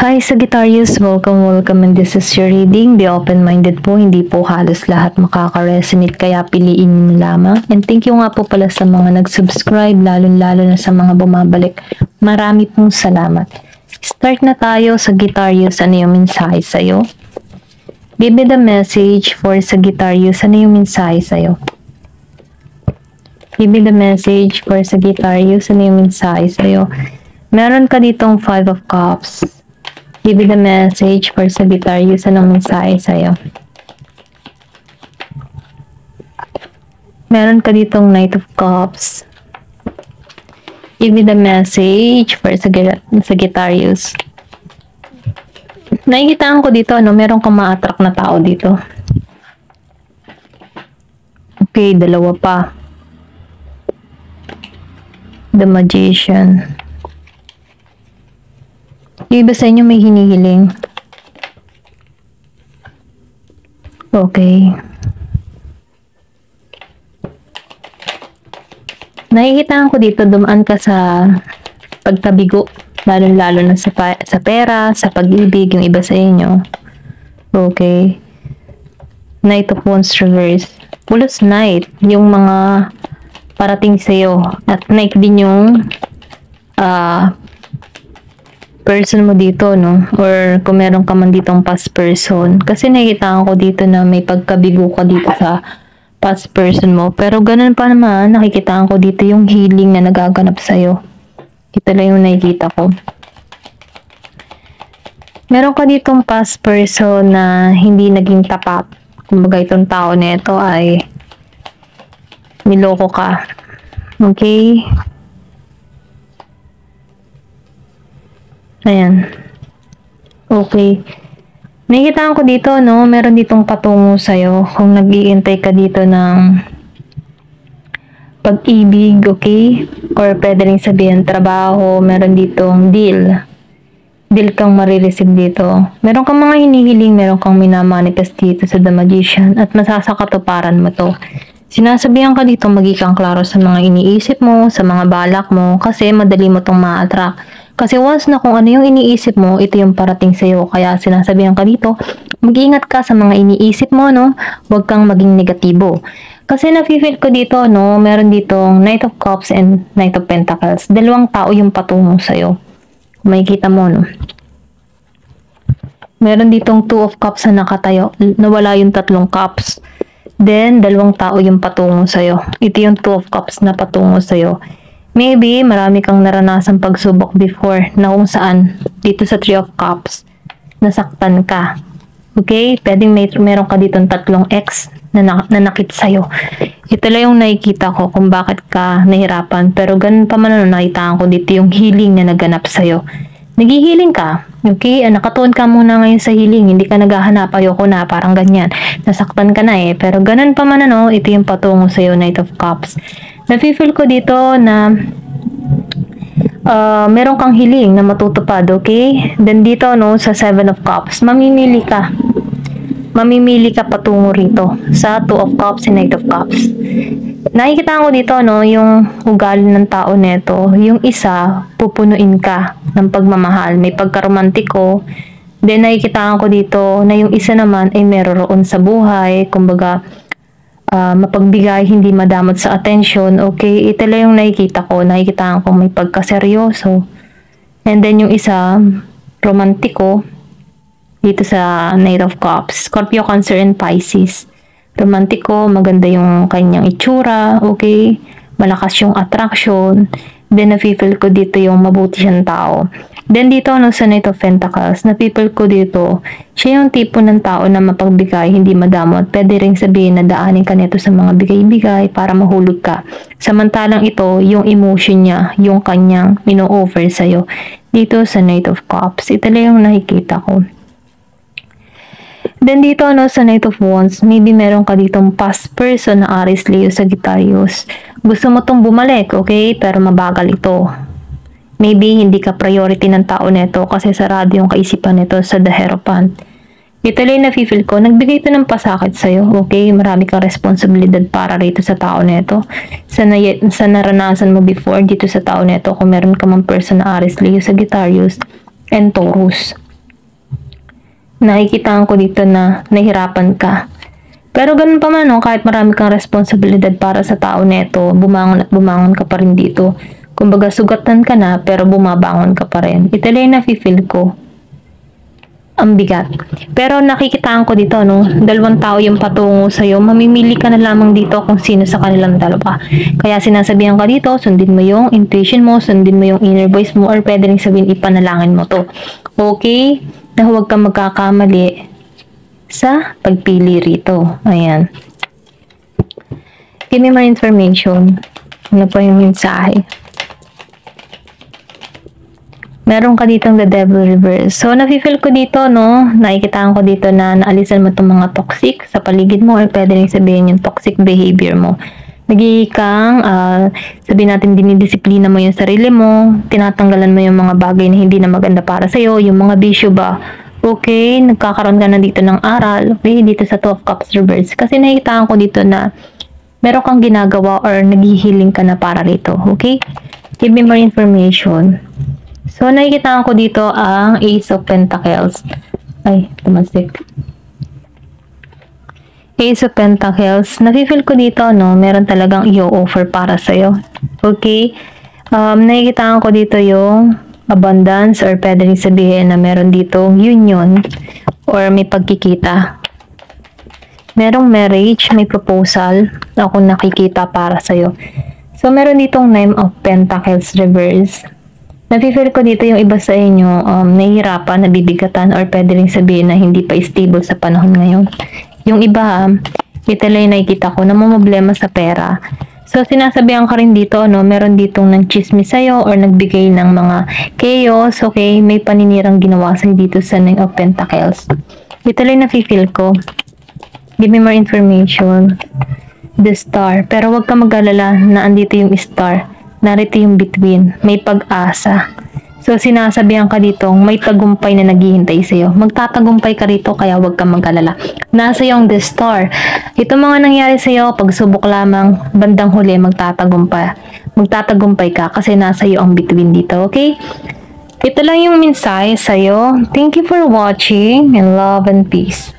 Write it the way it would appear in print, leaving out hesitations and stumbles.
Hi Sagittarius, welcome and this is your reading. Be open-minded po, hindi po halos lahat makaka-resonate kaya piliin niyo lamang. And thank you nga po pala sa mga nag-subscribe, lalo na sa mga bumabalik. Marami pong salamat. Start na tayo Sagittarius, ano yung mensahe sa'yo? Give me the message for Sagittarius, ano yung mensahe sa'yo? Give me the message for Sagittarius, ano yung mensahe sa'yo? Meron ka ditong 5 of Cups. Give me the message for Sagittarius. Anong mensahe sa'yo? Meron ka ditong Knight of Cups. Give me the message for Sagittarius. Nakikitaan ko dito, meron kang ma-attract na tao dito. Okay, dalawa pa. The Magician. Yung iba sa inyo may hinihiling. Okay. Nakikita ko dito, dumaan ka sa pagtabigo. Lalo na sa pera, sa pag-ibig, yung iba sa inyo. Okay. Knight of Wands reverse. Pulos Knight, yung mga parating sa'yo. At Knight din yung person mo dito, no? Or kung meron ka man ditong past person. Kasi nakikita ko dito na may pagkabigo ka dito sa past person mo. Pero ganun pa naman, nakikita ko dito yung healing na nagaganap sa'yo. Ito lang yung nakikita ko. Meron ka ditong past person na hindi naging tapat. Kumbaga itong tao na ito ay niloko ka. Okay? Ayan. Okay. Nakikita ko dito, no? Meron ditong patungo sa'yo. Kung nag-iintay ka dito ng pag-ibig, okay? Or pwede rin sabihin trabaho, meron ditong deal. Deal kang marireceive dito. Meron kang mga hinihiling, meron kang minamanifest dito sa The Magician at masasakatuparan mo to. Sinasabihan ka dito, maging kang klaro sa mga iniisip mo, sa mga balak mo, kasi madali mo tong ma-attract. Kasi once na kung ano yung iniisip mo, ito yung parating sa'yo. Kaya sinasabihan ka dito, mag-iingat ka sa mga iniisip mo, no? Huwag kang maging negatibo. Kasi nafe-feel ko dito, no? Meron ditong Knight of Cups and Knight of Pentacles. Dalawang tao yung patungo sa'yo. Makikita mo, no? Meron ditong 2 of Cups na nakatayo. Nawala yung 3 cups. Then, dalawang tao yung patungo sa'yo. Ito yung 2 of Cups na patungo sa'yo. Maybe, marami kang naranasang pagsubok before na kung saan dito sa 3 of Cups, nasaktan ka. Okay? Pwedeng meron ka ditong 3 ex na nakit sa'yo. Ito lang yung nakikita ko kung bakit ka nahirapan. Pero ganun pa man nakita ko dito yung healing na naganap sa'yo. Nag-healing ka. Okay? Nakatuon ka muna ngayon sa healing. Hindi ka naghahanap. Ayoko na. Parang ganyan. Nasaktan ka na eh. Pero ganun pa man ito yung patungo sa'yo, Knight of Cups. Nafe-feel ko dito na meron kang hiling na matutupad, okay? Then dito, no, sa 7 of Cups, mamimili ka. Mamimili ka patungo rito sa 2 of Cups and Knight of Cups. Nakikita ko dito, no, yung ugali ng tao neto. Yung isa, pupunuin ka ng pagmamahal. May pagkaromantiko. Then nakikita ko dito na yung isa naman ay meron sa buhay. Kumbaga, mapagbigay, hindi madamot sa attention. Okay, ito lang yung nakikita ko. Nakikita ko may pagkaseryoso. And then yung isa, romantiko, dito sa Knight of Cups. Scorpio, Cancer, and Pisces. Romantiko, maganda yung kanyang itsura. Okay, malakas yung attraction. Then nafe-feel ko dito yung mabuti siyang tao. Then dito sa Knight of Pentacles, na-feel ko dito, siya yung tipo ng tao na mapagbigay, hindi madamot. Pwede rin sabihin na daanin ka nito sa mga bigay-bigay para mahulog ka. Samantalang ito, yung emotion niya, yung kanyang ino-offer sa'yo. Dito sa Knight of Cups, ito lang yung nakikita ko. Then dito sa Knight of Wands, maybe meron ka ditong past person na Aries, Leo, Sagittarius. Gusto mo tong bumalik, okay? Pero mabagal ito. Maybe hindi ka priority ng tao nito kasi sarado yung kaisipan nito sa The Hierophant. Ito lang na-feel ko, nagbigay ito ng pasakit sa'yo, okay? Marami kang responsibilidad para rito sa tao nito. Sa naranasan mo before dito sa tao nito, kung meron ka mang person na Aries, Leo, Sagittarius, and Taurus. Nakikita ko dito na nahihirapan ka. Pero ganun pa man, no, kahit marami kang responsibilidad para sa tao neto, bumangon at bumangon ka pa rin dito. Kumbaga, sugatan ka na, pero bumabangon ka pa rin. Ito lang yung nafe-feel ko. Ang bigat. Pero nakikitaan ko dito, no, dalawang tao yung patungo sa'yo, mamimili ka na lamang dito kung sino sa kanilang dalawa. Kaya sinasabihan ka dito, sundin mo yung intuition mo, sundin mo yung inner voice mo, or pwede rin sabihin, ipanalangin mo to. Okay? Na huwag kang magkakamali sa pagpili rito. Ayan. Give me more information. Ano pa yung mensahe? Meron ka ditong the devil reverse. So, nafe-feel ko dito, no? Nakikitaan ko dito na naalisan mo itong mga toxic sa paligid mo, or pwede rin sabihin yung toxic behavior mo. Nagiging sabihin natin, dinidisiplina mo yung sarili mo, tinatanggalan mo yung mga bagay na hindi na maganda para sa'yo, yung mga bisyo ba. Okay, nagkakaroon ka na dito ng aral, okay, dito sa 2 of Cups reverse. Kasi nakikitaan ko dito na meron kang ginagawa or naghihiling ka na para rito, okay? Give me more information. So, nakikitaan ko dito ang Ace of Pentacles. Ay, tumasik. Ace of Pentacles. Nafe-feel ko dito, no, meron talagang i-offer para sa'yo. Okay? Nakikitaan ko dito yung abundance, or pwede rin sabihin na meron ditong union or may pagkikita. Merong marriage, may proposal na ako nakikita para sa'yo. So, meron ditong 9 of Pentacles reverse. Nafe-feel ko dito yung iba sa inyo nahihirapan, nabibigatan, or pwede rin sabihin na hindi pa stable sa panahon ngayon. Yung iba, ito lang nakikita ko, namumblema sa pera. So, sinasabihan ka rin dito, no, meron ditong nag-chismis sa'yo or nagbigay ng mga chaos, okay? May paninirang ginawa sa'yo dito sa 9 of Pentacles. Ito lang nafe-feel ko. Give me more information. The Star. Pero wag ka mag-alala na andito yung Star. Narito yung between. May pag-asa. So, sinasabihan ka dito, may tagumpay na naghihintay sa'yo. Magtatagumpay ka rito, kaya wag kang mag-alala. Nasa yung The Star. Ito mga nangyari sa'yo, pagsubok lamang, bandang huli, magtatagumpay. Magtatagumpay ka kasi nasa iyo ang between dito, okay? Ito lang yung mensahe sa'yo. Thank you for watching, and love and peace.